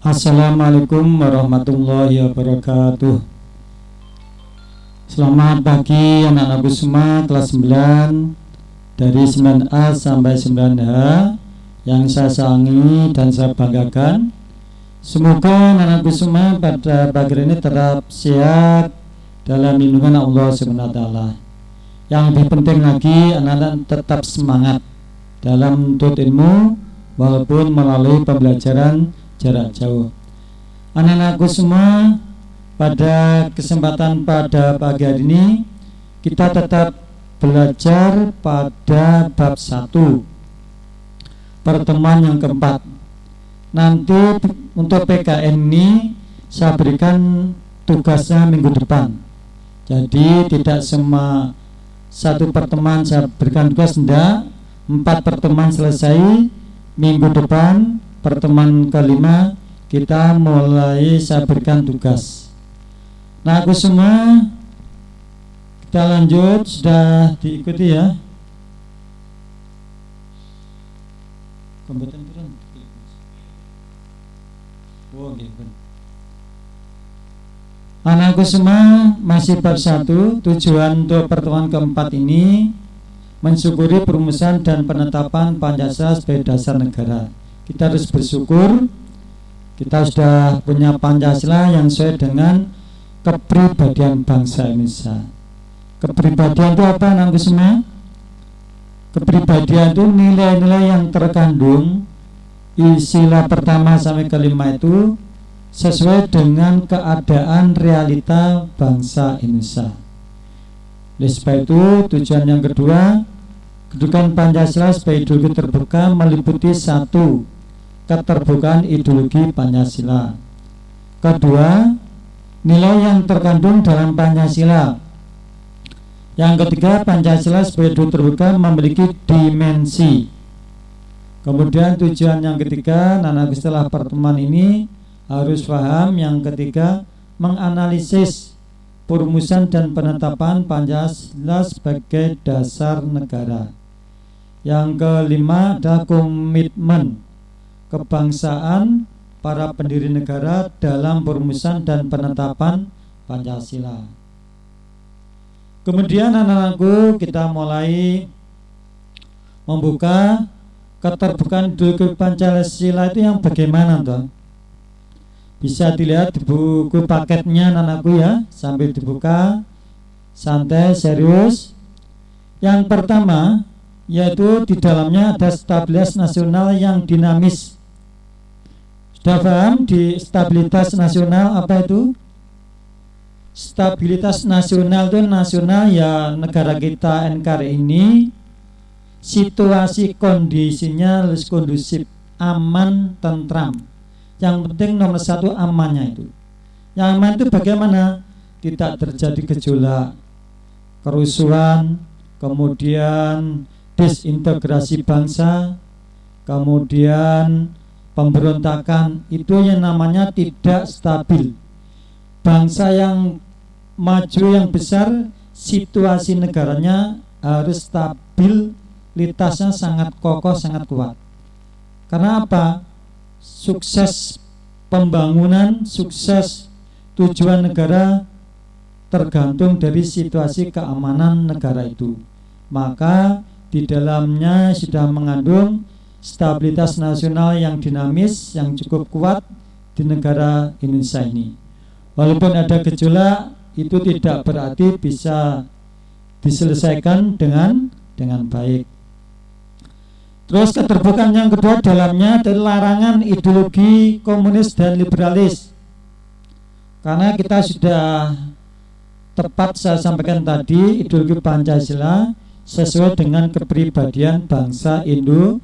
Assalamualaikum warahmatullahi wabarakatuh. Selamat pagi anak-anakku semua kelas 9 dari 9A sampai 9H yang saya sayangi dan saya banggakan. Semoga anak-anakku semua pada pagi ini tetap sehat dalam lindungan Allah SWT. Yang lebih penting lagi, anak-anak tetap semangat dalam menuntut ilmu walaupun melalui pembelajaran jarak jauh. Anak-anakku semua, pada kesempatan pada pagi hari ini kita tetap belajar pada bab 1 pertemuan yang keempat. Nanti untuk PKN ini saya berikan tugasnya minggu depan. Jadi tidak semua satu pertemuan saya berikan tugas, tidak. 4 pertemuan selesai, minggu depan pertemuan kelima kita mulai saya berikan tugas. Nah, aku semua kita lanjut, sudah diikuti ya. Kompeten turun. Oh, gitu. Anakku semua masih bab 1. Tujuan untuk pertemuan keempat ini mensyukuri perumusan dan penetapan Pancasila sebagai dasar negara. Kita harus bersyukur kita sudah punya Pancasila yang sesuai dengan kepribadian bangsa Indonesia. Kepribadian itu apa anak semua? Kepribadian itu nilai-nilai yang terkandung sila pertama sampai kelima itu sesuai dengan keadaan realita bangsa Indonesia. Oleh sebab itu tujuan yang kedua, kedudukan Pancasila sebagai ideologi terbuka meliputi 1. Keterbukaan ideologi Pancasila. Kedua, nilai yang terkandung dalam Pancasila. Yang ketiga, Pancasila sebagai ideologi terbuka memiliki dimensi. Kemudian tujuan yang ketiga, anak setelah pertemuan ini harus paham. Yang ketiga, menganalisis perumusan dan penetapan Pancasila sebagai dasar negara. Yang kelima ada komitmen kebangsaan para pendiri negara dalam perumusan dan penetapan Pancasila. Kemudian anak-anakku kita mulai membuka keterbukaan ideologi Pancasila itu yang bagaimana toh? Bisa dilihat di buku paketnya anak-anakku ya, sambil dibuka santai serius. Yang pertama yaitu di dalamnya ada stabilitas nasional yang dinamis. Sudah paham di stabilitas nasional apa itu? Stabilitas nasional itu nasional ya negara kita NKRI ini situasi kondisinya harus kondusif, aman, tentram. Yang penting nomor 1 amannya itu. Yang aman itu bagaimana? Tidak terjadi gejolak, kerusuhan, kemudian disintegrasi bangsa, kemudian pemberontakan. Itu yang namanya tidak stabil. Bangsa yang maju yang besar, situasi negaranya harus stabilitasnya sangat kokoh, sangat kuat. Karena apa? Sukses pembangunan, sukses tujuan negara tergantung dari situasi keamanan negara itu. Maka di dalamnya sudah mengandung stabilitas nasional yang dinamis, yang cukup kuat di negara Indonesia ini. Walaupun ada gejolak, itu tidak berarti bisa diselesaikan dengan baik. Terus keterbukaan yang kedua dalamnya adalah larangan ideologi komunis dan liberalis. Karena kita sudah tepat saya sampaikan tadi, ideologi Pancasila sesuai dengan kepribadian bangsa Indonesia.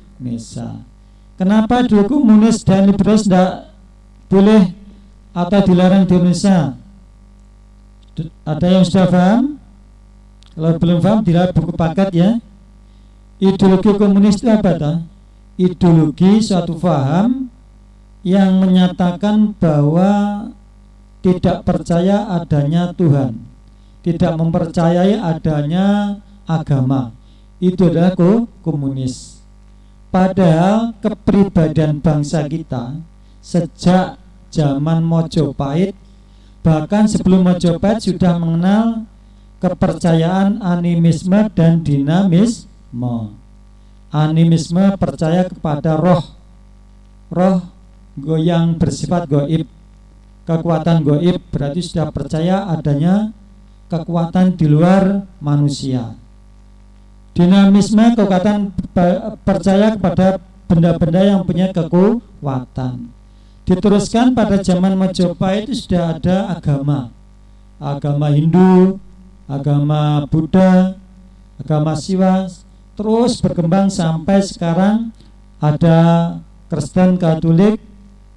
Kenapa ideologi komunis dan liberalis tidak boleh atau dilarang di Indonesia? Ada yang sudah paham? Kalau belum paham, dilihat buku paket ya. Ideologi komunis itu apa toh? Ideologi suatu paham yang menyatakan bahwa tidak percaya adanya Tuhan, tidak mempercayai adanya agama. Itu adalah komunis. Padahal kepribadian bangsa kita sejak zaman Mojopahit. Bahkan sebelum Mojopahit sudah mengenal kepercayaan animisme dan dinamisme. Animisme percaya kepada roh yang bersifat goib, kekuatan goib, berarti sudah percaya adanya kekuatan di luar manusia. Dinamisme kekuatan percaya kepada benda-benda yang punya kekuatan. Diteruskan pada zaman Majapahit itu sudah ada agama Hindu, agama Buddha, agama Siwa, terus berkembang sampai sekarang ada Kristen, Katolik,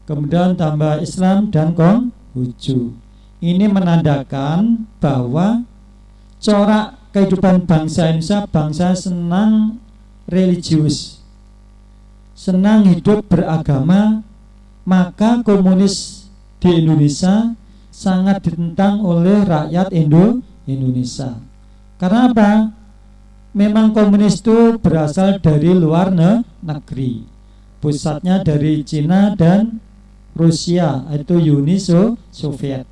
kemudian tambah Islam dan Konghucu. Ini menandakan bahwa corak kehidupan bangsa Indonesia, bangsa senang religius, senang hidup beragama. Maka komunis di Indonesia sangat ditentang oleh rakyat Indonesia. Karena apa? Memang komunis itu berasal dari luar negeri, pusatnya dari Cina dan Rusia, itu Uni Soviet.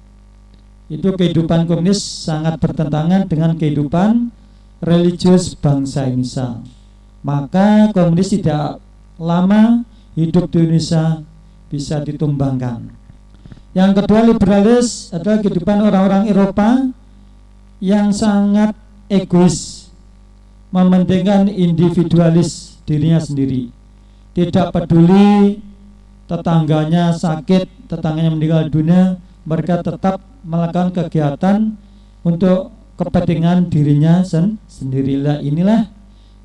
Itu kehidupan komunis sangat bertentangan dengan kehidupan religius bangsa Indonesia. Maka komunis tidak lama hidup di Indonesia, bisa ditumbangkan. Yang kedua, liberalis adalah kehidupan orang-orang Eropa yang sangat egois, mementingkan individualis dirinya sendiri, tidak peduli tetangganya sakit, tetangganya meninggal dunia, mereka tetap melakukan kegiatan untuk kepentingan dirinya sendirilah. Inilah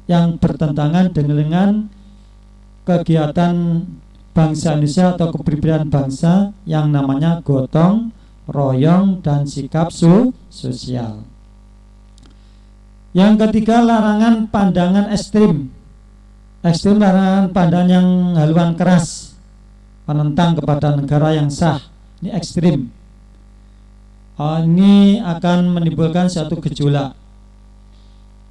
yang bertentangan dengan kegiatan bangsa Indonesia atau kepribadian bangsa yang namanya gotong royong dan sikap sosial. Yang ketiga, larangan pandangan ekstrim. Ekstrim, larangan pandangan yang haluan keras, menentang kepada negara yang sah. Ini ekstrim. Ini akan menimbulkan suatu gejolak.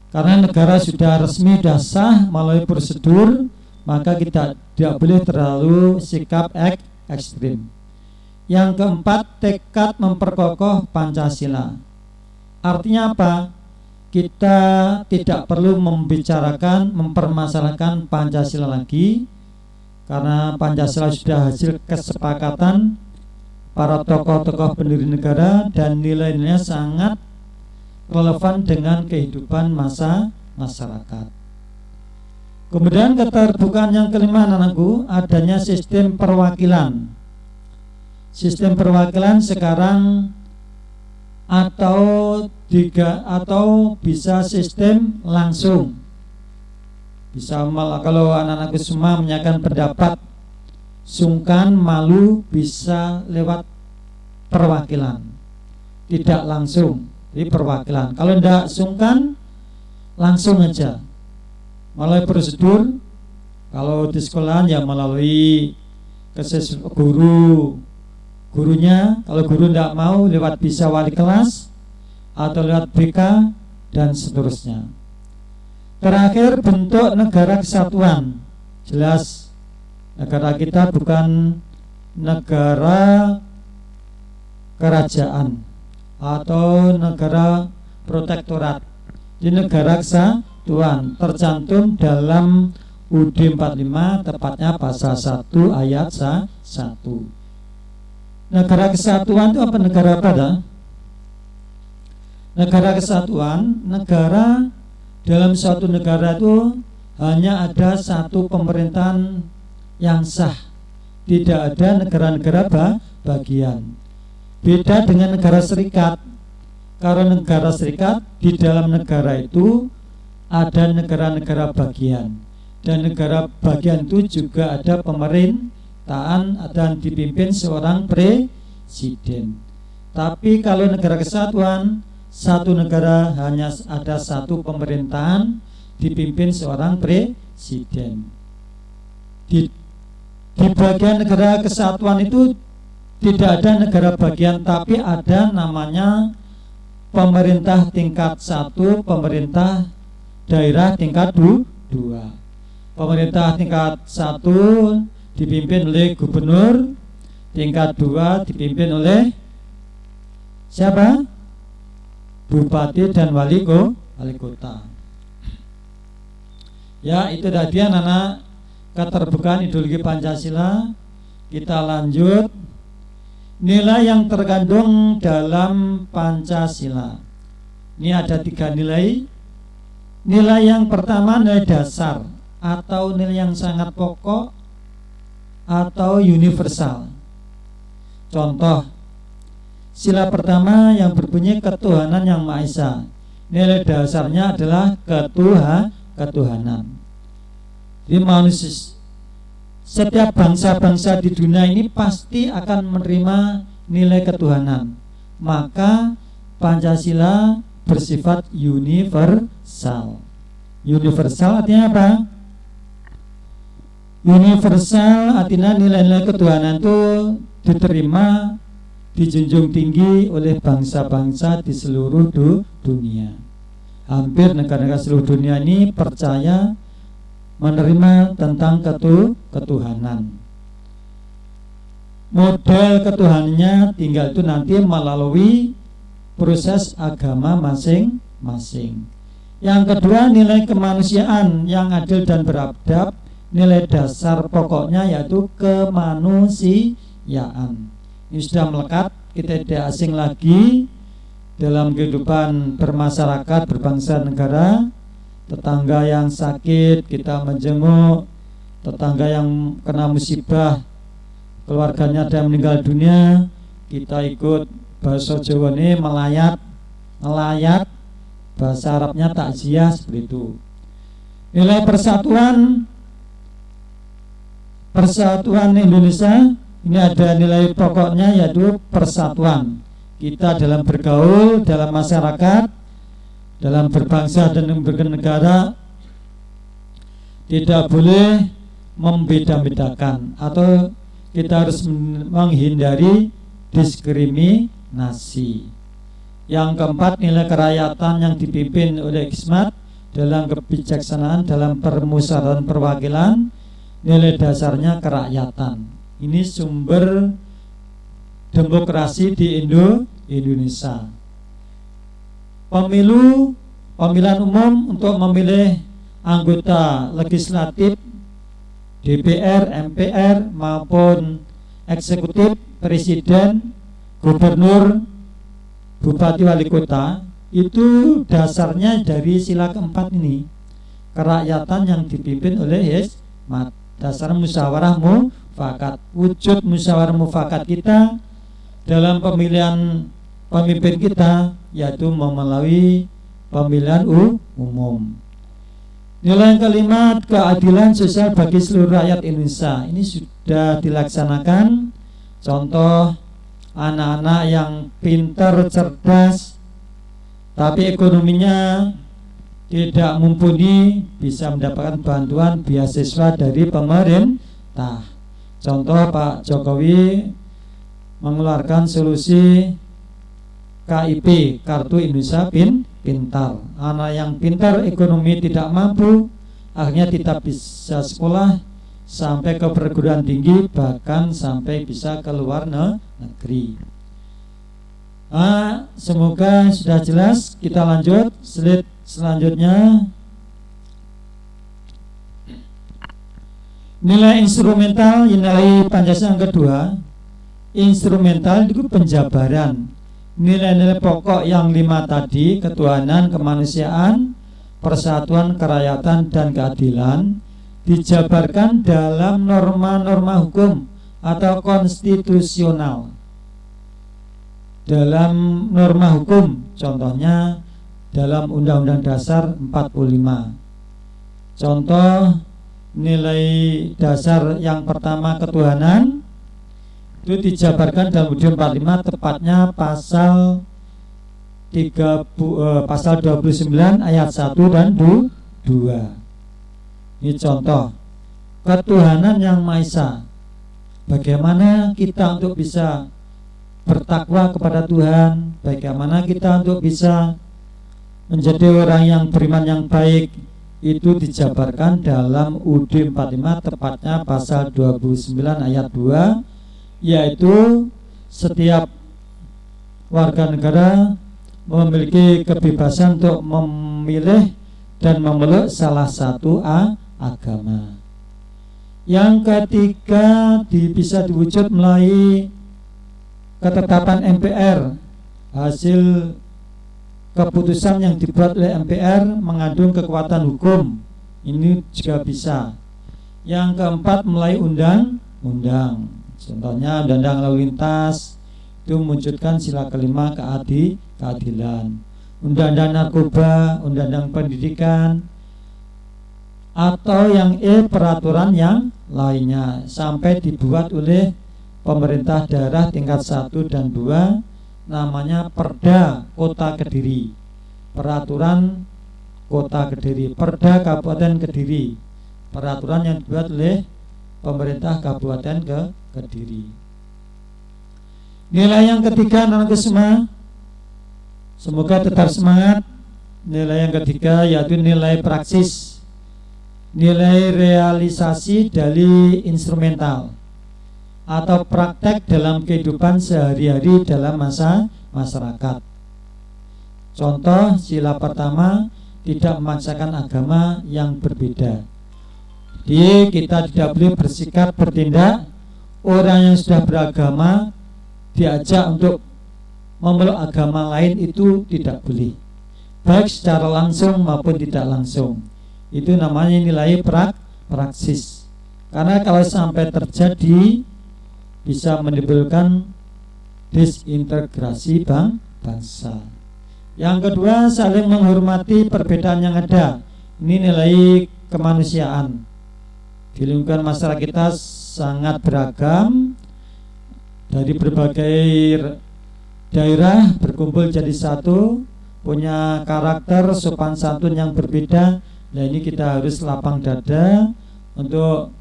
Karena negara sudah resmi, sudah sah melalui prosedur, maka kita tidak boleh terlalu sikap ekstrim. Yang keempat, tekad memperkokoh Pancasila. Artinya apa? Kita tidak perlu mempermasalahkan Pancasila lagi, karena Pancasila sudah hasil kesepakatan para tokoh-tokoh pendiri negara dan nilai-nilainya sangat relevan dengan kehidupan masyarakat. Kemudian keterbukaan yang kelima, anakku, adanya sistem perwakilan. Sistem perwakilan sekarang atau bisa sistem langsung. Bisa kalau anak-anakku semua menyatakan pendapat, sungkan, malu, bisa lewat perwakilan, tidak langsung. Jadi perwakilan. Kalau tidak sungkan, langsung aja melalui prosedur. Kalau di sekolahan ya melalui gurunya. Kalau guru tidak mau, lewat bisa wali kelas atau lewat BK dan seterusnya. Terakhir, bentuk negara kesatuan. Jelas negara kita bukan negara kerajaan atau negara protektorat. Ini negara kesatuan, tercantum dalam UUD 45, tepatnya pasal 1 ayat 1. Negara kesatuan itu apa? Negara apa dah? Negara kesatuan, negara dalam suatu negara itu hanya ada satu pemerintahan yang sah, tidak ada negara-negara bagian. Beda dengan negara serikat. Karena negara serikat, di dalam negara itu ada negara-negara bagian, dan negara bagian itu juga ada pemerintahan dan dipimpin seorang presiden. Tapi kalau negara kesatuan, satu negara hanya ada satu pemerintahan dipimpin seorang presiden. Di bagian negara kesatuan itu tidak ada negara bagian, tapi ada namanya pemerintah tingkat 1, pemerintah daerah tingkat 2. Pemerintah tingkat 1 dipimpin oleh gubernur, tingkat 2 dipimpin oleh siapa? Bupati dan wali kota. Ya, itu tadi anak-anak keterbukaan ideologi Pancasila. Kita lanjut. Nilai yang terkandung dalam Pancasila. Ini ada 3 nilai. Nilai yang pertama nilai dasar atau nilai yang sangat pokok atau universal. Contoh, sila pertama yang berbunyi ketuhanan yang Maha Esa. Nilai dasarnya adalah ketuhanan. Jadi manusia, setiap bangsa-bangsa di dunia ini pasti akan menerima nilai ketuhanan. Maka Pancasila bersifat universal. Universal artinya apa? Universal artinya nilai-nilai ketuhanan itu diterima, dijunjung tinggi oleh bangsa-bangsa di seluruh dunia. Hampir negara-negara seluruh dunia ini percaya menerima tentang ketuhanan. Model ketuhanannya tinggal itu nanti melalui proses agama masing-masing. Yang kedua, nilai kemanusiaan yang adil dan beradab. Nilai dasar pokoknya yaitu kemanusiaan. Ini sudah melekat, kita tidak asing lagi dalam kehidupan bermasyarakat, berbangsa negara. Tetangga yang sakit kita menjenguk, tetangga yang kena musibah, keluarganya ada yang meninggal dunia, kita ikut. Bahasa Jawa ini melayat, bahasa Arabnya takziah, seperti itu. Nilai persatuan Indonesia ini ada nilai pokoknya yaitu persatuan. Kita dalam bergaul, dalam masyarakat, dalam berbangsa dan bernegara tidak boleh membeda-bedakan atau kita harus menghindari diskriminasi. Yang keempat, nilai kerakyatan yang dipimpin oleh hikmat dalam kebijaksanaan dalam permusyawaratan perwakilan. Nilai dasarnya kerakyatan. Ini sumber demokrasi di Indonesia. Pemilihan umum untuk memilih anggota legislatif, DPR, MPR maupun eksekutif, presiden, gubernur, bupati, wali kota, itu dasarnya dari sila keempat ini. Kerakyatan yang dipimpin oleh hikmat. Dasar musyawarah mufakat. Wujud musyawarah mufakat kita dalam pemilihan pemimpin kita yaitu melalui pemilihan umum. Nilai yang kelima, keadilan sosial bagi seluruh rakyat Indonesia. Ini sudah dilaksanakan. Contoh, anak-anak yang pintar, cerdas, tapi ekonominya tidak mumpuni bisa mendapatkan bantuan beasiswa dari pemerintah. Contoh, Pak Jokowi mengeluarkan solusi KIP, Kartu Indonesia Pintar. Anak yang pintar ekonomi tidak mampu akhirnya tidak bisa sekolah sampai ke perguruan tinggi, bahkan sampai bisa ke luar negeri. Semoga sudah jelas. Kita lanjut slide selanjutnya. Nilai instrumental, nilai Pancasila yang kedua. Instrumental itu penjabaran nilai-nilai pokok yang 5 tadi: ketuhanan, kemanusiaan, persatuan, kerakyatan, dan keadilan, dijabarkan dalam norma-norma hukum atau konstitusional. Dalam norma hukum, contohnya dalam Undang-Undang Dasar 45. Contoh nilai dasar yang pertama ketuhanan itu dijabarkan dalam Undang-Undang 45, tepatnya pasal 29 ayat 1 dan 2. Ini contoh ketuhanan yang Maha Esa. Bagaimana kita untuk bisa bertakwa kepada Tuhan, bagaimana kita untuk bisa menjadi orang yang beriman yang baik, itu dijabarkan dalam UUD 45, tepatnya pasal 29 ayat 2, yaitu setiap warga negara memiliki kebebasan untuk memilih dan memeluk salah satu agama. Yang ketiga bisa diwujud melalui ketetapan MPR. Hasil keputusan yang dibuat oleh MPR mengandung kekuatan hukum. Ini juga bisa. Yang keempat melalui undang-undang. Contohnya undang-undang lalu lintas itu mewujudkan sila kelima keadilan. Undang-undang narkoba, undang-undang pendidikan, atau yang peraturan yang lainnya sampai dibuat oleh pemerintah daerah tingkat 1 dan 2, namanya Perda Kota Kediri, Peraturan Kota Kediri, Perda Kabupaten Kediri, peraturan yang dibuat oleh pemerintah Kabupaten Kediri. Nilai yang ketiga, anak-anakku semua, semoga tetap semangat. Nilai yang ketiga yaitu nilai praksis, nilai realisasi dari instrumental atau praktek dalam kehidupan sehari-hari dalam masyarakat. Contoh, sila pertama, tidak memaksakan agama yang berbeda. Jadi kita tidak boleh bersikap bertindak orang yang sudah beragama diajak untuk memeluk agama lain, itu tidak boleh, baik secara langsung maupun tidak langsung. Itu namanya nilai praksis. Karena kalau sampai terjadi bisa menimbulkan disintegrasi bangsa. Yang kedua, saling menghormati perbedaan yang ada. Ini nilai kemanusiaan. Di lingkungan masyarakat kita sangat beragam, dari berbagai daerah berkumpul jadi satu, punya karakter sopan santun yang berbeda. Nah, ini kita harus lapang dada untuk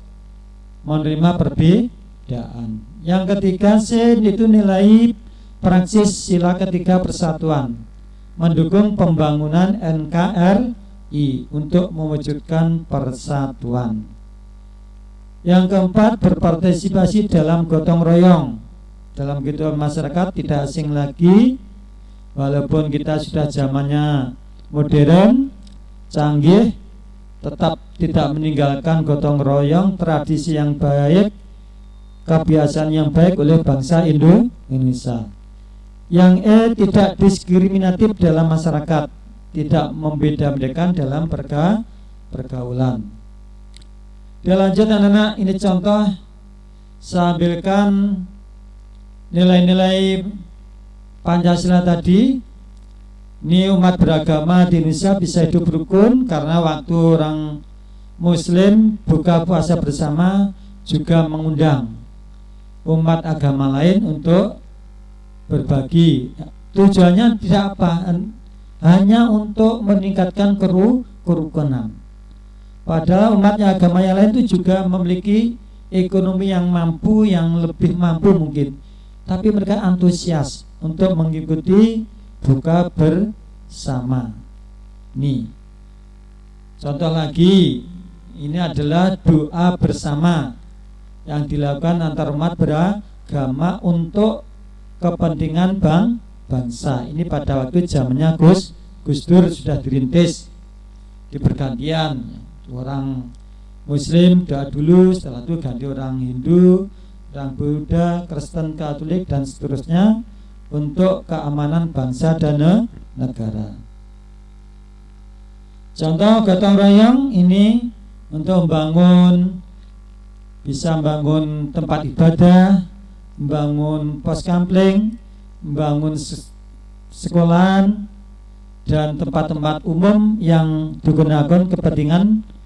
menerima perbedaan. Yang ketiga, itu nilai praksis sila ketiga persatuan, mendukung pembangunan NKRI untuk mewujudkan persatuan. Yang keempat, berpartisipasi dalam gotong royong. Dalam kehidupan masyarakat tidak asing lagi, walaupun kita sudah zamannya modern, canggih, tetap tidak meninggalkan gotong royong, tradisi yang baik, kebiasaan yang baik oleh bangsa Indonesia. Yang tidak diskriminatif dalam masyarakat, tidak membeda-bedakan dalam pergaulan. Dia lanjut, anak-anak, ini contoh, saya ambilkan nilai-nilai Pancasila tadi. Ini umat beragama di Indonesia bisa hidup rukun karena waktu orang Muslim buka puasa bersama juga mengundang umat agama lain untuk berbagi. Tujuannya tidak apa, hanya untuk meningkatkan kerukunan. Padahal umatnya agama yang lain itu juga memiliki ekonomi yang mampu, yang lebih mampu mungkin, tapi mereka antusias untuk mengikuti buka bersama. Nih, contoh lagi, ini adalah doa bersama yang dilakukan antar umat beragama untuk kepentingan bangsa. Ini pada waktu zamannya Gus Dur sudah dirintis di pergantian. Orang Muslim doa dulu, setelah itu ganti orang Hindu, orang Buddha, Kristen, Katolik, dan seterusnya untuk keamanan bangsa dan negara. Contoh gotong royong ini untuk bisa membangun tempat ibadah, membangun pos kampling, membangun sekolahan dan tempat-tempat umum yang digunakan kepentingan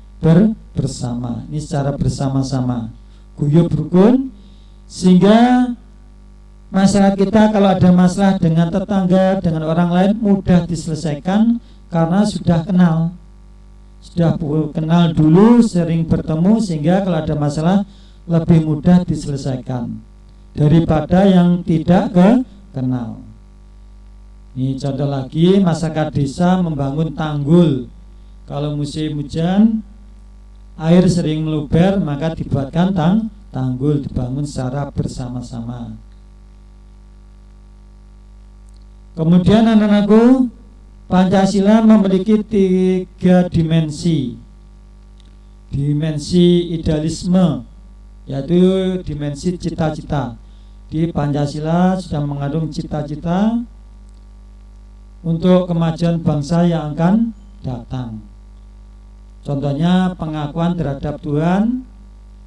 bersama. Ini secara bersama-sama, guyub rukun, sehingga masyarakat kita kalau ada masalah dengan tetangga, dengan orang lain mudah diselesaikan karena sudah kenal dulu, sering bertemu, sehingga kalau ada masalah lebih mudah diselesaikan daripada yang tidak kenal. Ini contoh lagi, masyarakat desa membangun tanggul. Kalau musim hujan air sering meluber, maka dibuatkan tanggul dibangun secara bersama-sama. Kemudian anak-anakku, Pancasila memiliki 3 dimensi. Dimensi idealisme, yaitu dimensi cita-cita. Di Pancasila sudah mengandung cita-cita untuk kemajuan bangsa yang akan datang. Contohnya pengakuan terhadap Tuhan,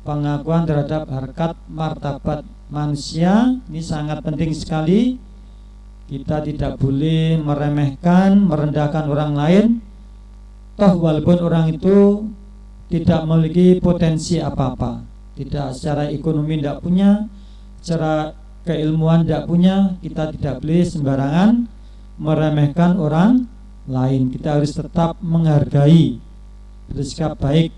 pengakuan terhadap harkat martabat manusia. Ini sangat penting sekali. Kita tidak boleh meremehkan, merendahkan orang lain, toh walaupun orang itu tidak memiliki potensi apa-apa, tidak secara ekonomi tidak punya, secara keilmuan tidak punya. Kita tidak boleh sembarangan meremehkan orang lain. Kita harus tetap menghargai, bersikap baik.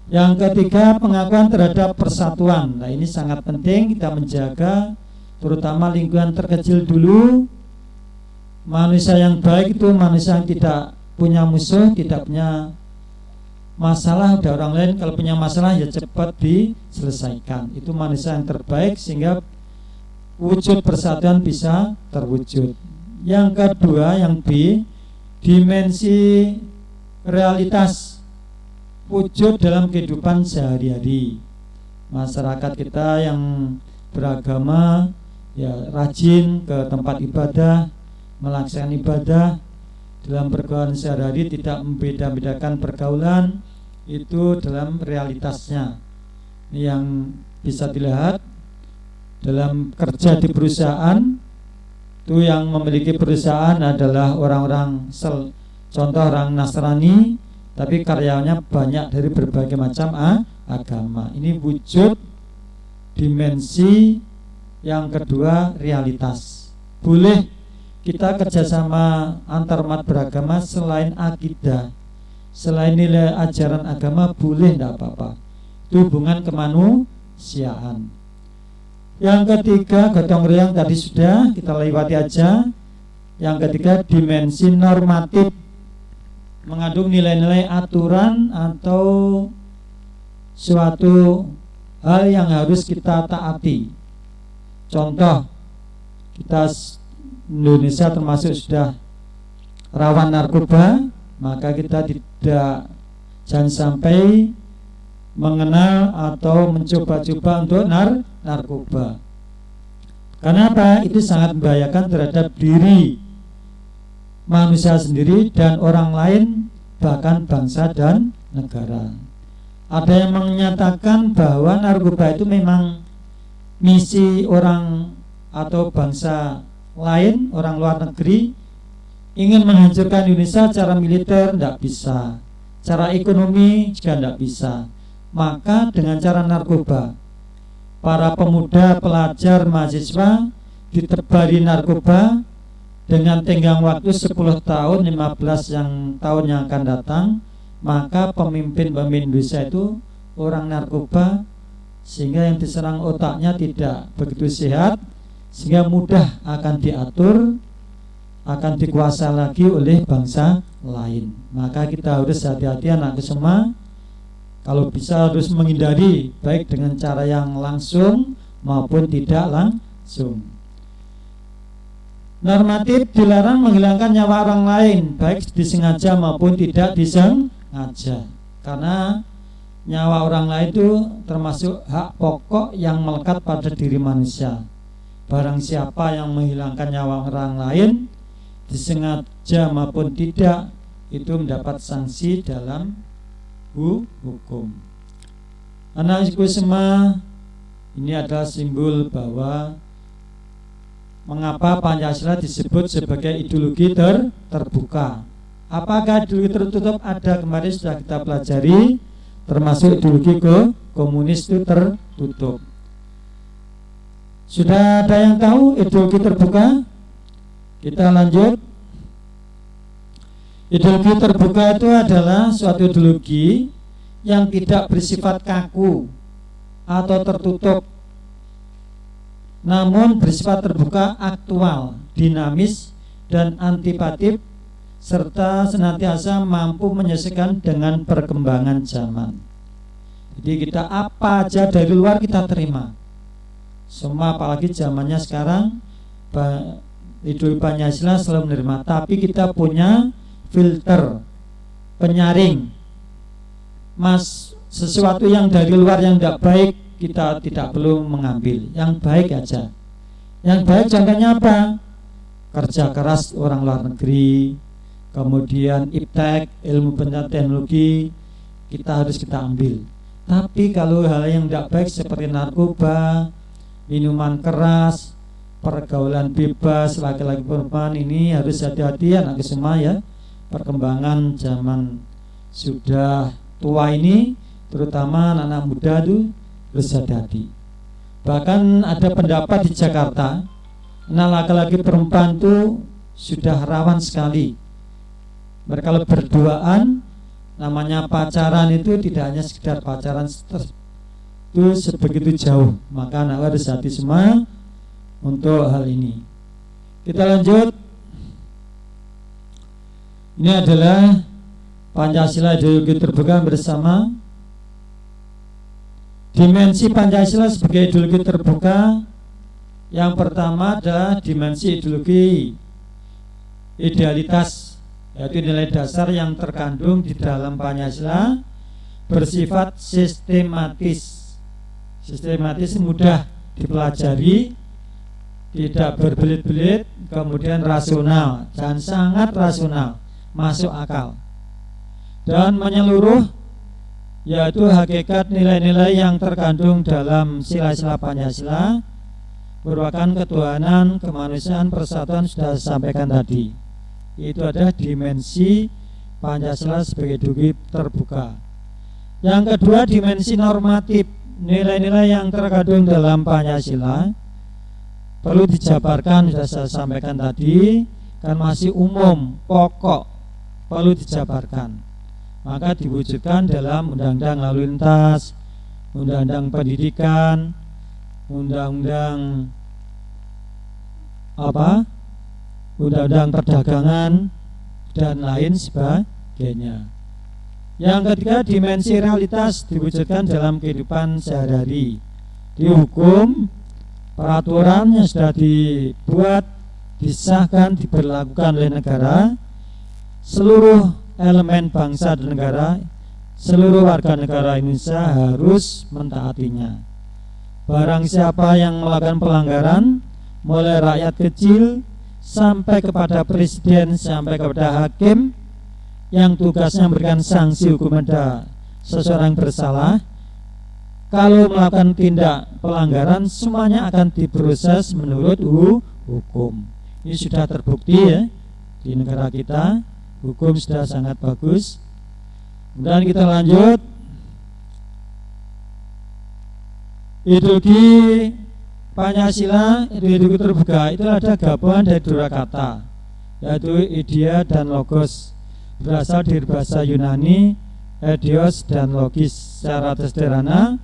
Yang ketiga, pengakuan terhadap persatuan. Nah, ini sangat penting kita menjaga, terutama lingkungan terkecil dulu. Manusia yang baik itu manusia yang tidak punya musuh, tidak punya masalah. Ada orang lain kalau punya masalah ya cepat diselesaikan. Itu manusia yang terbaik, sehingga wujud persatuan bisa terwujud. Yang kedua, yang B, dimensi realitas, wujud dalam kehidupan sehari-hari. Masyarakat kita yang beragama ya rajin ke tempat ibadah, melaksanakan ibadah dalam pergaulan sehari-hari, tidak membeda-bedakan pergaulan itu dalam realitasnya. Ini yang bisa dilihat dalam kerja di perusahaan. Itu yang memiliki perusahaan adalah orang-orang contoh orang Nasrani, tapi karyawannya banyak dari berbagai macam agama. Ini wujud dimensi yang kedua, realitas. Boleh kita kerjasama antar umat beragama selain akidah, selain nilai ajaran agama, boleh, tidak apa-apa. Itu hubungan kemanusiaan. Yang ketiga, gotong royong tadi sudah kita lewati aja. Yang ketiga, dimensi normatif, mengandung nilai-nilai aturan atau suatu hal yang harus kita taati. Contoh, kita Indonesia termasuk sudah rawan narkoba, maka kita jangan sampai mengenal atau mencoba-coba untuk narkoba. Karena apa? Itu sangat membahayakan terhadap diri manusia sendiri dan orang lain, bahkan bangsa dan negara. Ada yang menyatakan bahwa narkoba itu memang misi orang atau bangsa lain, orang luar negeri, ingin menghancurkan Indonesia secara militer, tidak bisa, secara ekonomi juga tidak bisa. Maka dengan cara narkoba, para pemuda, pelajar, mahasiswa ditebari narkoba dengan tenggang waktu 10 tahun, 15 tahun yang akan datang. Maka pemimpin-pemimpin Indonesia itu orang narkoba, sehingga yang diserang otaknya tidak begitu sehat, sehingga mudah akan diatur, akan dikuasai lagi oleh bangsa lain. Maka kita harus hati-hati anakku semua. Kalau bisa harus menghindari, baik dengan cara yang langsung maupun tidak langsung. Normatif, dilarang menghilangkan nyawa orang lain, baik disengaja maupun tidak disengaja. Karena nyawa orang lain itu termasuk hak pokok yang melekat pada diri manusia. Barang siapa yang menghilangkan nyawa orang lain, disengaja maupun tidak, itu mendapat sanksi dalam hukum. Anak-anakku semua, ini adalah simbol bahwa mengapa Pancasila disebut sebagai ideologi terbuka. Apakah ideologi tertutup? Ada, kemarin sudah kita pelajari, termasuk ideologi komunis itu tertutup. Sudah ada yang tahu ideologi terbuka? Kita lanjut. Ideologi terbuka itu adalah suatu ideologi yang tidak bersifat kaku atau tertutup, namun bersifat terbuka, aktual, dinamis, dan antipatif, serta senantiasa mampu menyesuaikan dengan perkembangan zaman. Jadi kita apa aja dari luar kita terima. Semua, apalagi zamannya sekarang ideologi Pancasila selalu menerima. Tapi kita punya filter, penyaring. Sesuatu yang dari luar yang tidak baik kita tidak perlu mengambil. Yang baik aja. Yang baik contohnya apa? Kerja keras orang luar negeri, kemudian iptek, ilmu pengetahuan teknologi, kita harus kita ambil. Tapi kalau hal yang tidak baik seperti narkoba, minuman keras, pergaulan bebas, laki-laki perempuan, ini harus hati-hati anak semua ya. Perkembangan zaman sudah tua ini, terutama anak-anak muda itu harus hati-hati. Bahkan ada pendapat di Jakarta, anak laki-laki perempuan itu sudah rawan sekali. Mereka berduaan, namanya pacaran itu tidak hanya sekedar pacaran itu sebegitu jauh. Maka anak harus hati semua untuk hal ini. Kita lanjut. Ini adalah Pancasila ideologi terbuka bersama. Dimensi Pancasila sebagai ideologi terbuka, yang pertama adalah dimensi ideologi idealitas, yaitu nilai dasar yang terkandung di dalam Pancasila bersifat sistematis. Sistematis mudah dipelajari, tidak berbelit-belit, kemudian rasional dan sangat rasional, masuk akal, dan menyeluruh, yaitu hakikat nilai-nilai yang terkandung dalam sila-sila Pancasila merupakan ketuhanan, kemanusiaan, persatuan sudah sampaikan tadi. Itu adalah dimensi Pancasila sebagai ideologi terbuka. Yang kedua, dimensi normatif, nilai-nilai yang terkandung dalam Pancasila perlu dijabarkan, sudah saya sampaikan tadi, kan masih umum, pokok, perlu dijabarkan. Maka diwujudkan dalam undang-undang lalu lintas, undang-undang pendidikan, undang-undang undang-undang perdagangan dan lain sebagainya. Yang ketiga, dimensi realitas diwujudkan dalam kehidupan sehari-hari. Di hukum, peraturan yang sudah dibuat, disahkan, diberlakukan oleh negara, seluruh elemen bangsa dan negara, seluruh warga negara Indonesia harus mentaatinya. Barang siapa yang melakukan pelanggaran, mulai rakyat kecil sampai kepada presiden, sampai kepada hakim yang tugasnya memberikan sanksi hukum pada seseorang bersalah, kalau melakukan tindak pelanggaran, semuanya akan diproses menurut hukum. Ini sudah terbukti ya di negara kita, hukum sudah sangat bagus. Kemudian kita lanjut. Ideologi Pancasila, ideologi terbuka itu ada gabungan dari dua kata, yaitu idea dan logos, berasal dari bahasa Yunani eidos dan logis. Secara sederhana,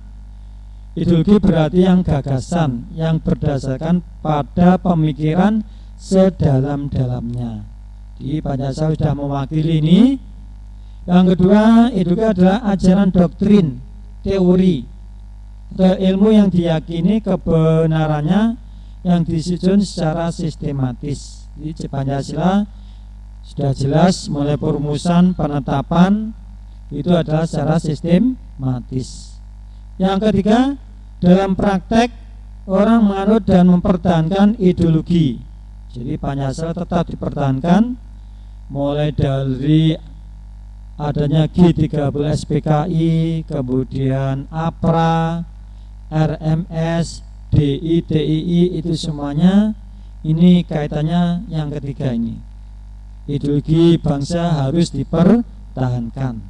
ideologi berarti yang gagasan yang berdasarkan pada pemikiran sedalam-dalamnya. Di Pancasila sudah mewakili ini. Yang kedua, ideologi adalah ajaran doktrin, teori, ilmu yang diyakini kebenarannya yang disusun secara sistematis. Di Pancasila sudah jelas mulai perumusan, penetapan itu adalah secara sistematis. Yang ketiga, dalam praktek orang menganut dan mempertahankan ideologi. Jadi Pancasila tetap dipertahankan mulai dari adanya G30 SPKI, kemudian APRA, RMS, DI, TII, itu semuanya ini kaitannya yang ketiga ini. Ideologi bangsa harus dipertahankan.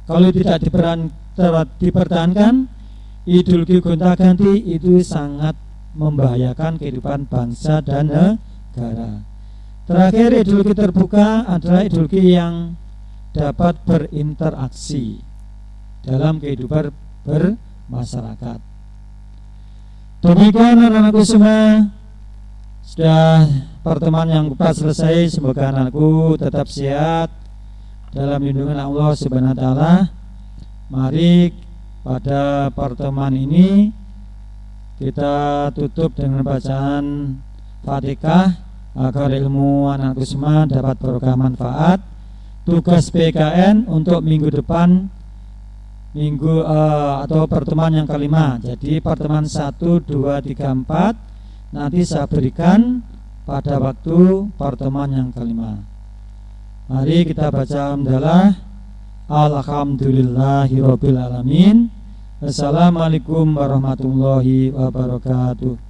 Kalau tidak dipertahankan, ideologi gonta-ganti itu sangat membahayakan kehidupan bangsa dan negara. Terakhir, ideologi terbuka adalah ideologi yang dapat berinteraksi dalam kehidupan bermasyarakat. Demikian anak-anakku semua, sudah pertemuan yang keempat selesai. Semoga anakku tetap sehat dalam lindungan Allah Subhanahu wa taala. Mari pada pertemuan ini kita tutup dengan bacaan Fatihah agar ilmu anak semua dapat barokah manfaat. Tugas PKN untuk minggu depan atau pertemuan yang kelima. Jadi pertemuan 1, 2, 3, 4 nanti saya berikan pada waktu pertemuan yang kelima. Mari kita baca hamdalah. Alhamdulillahirabbil alamin. Assalamualaikum warahmatullahi wabarakatuh.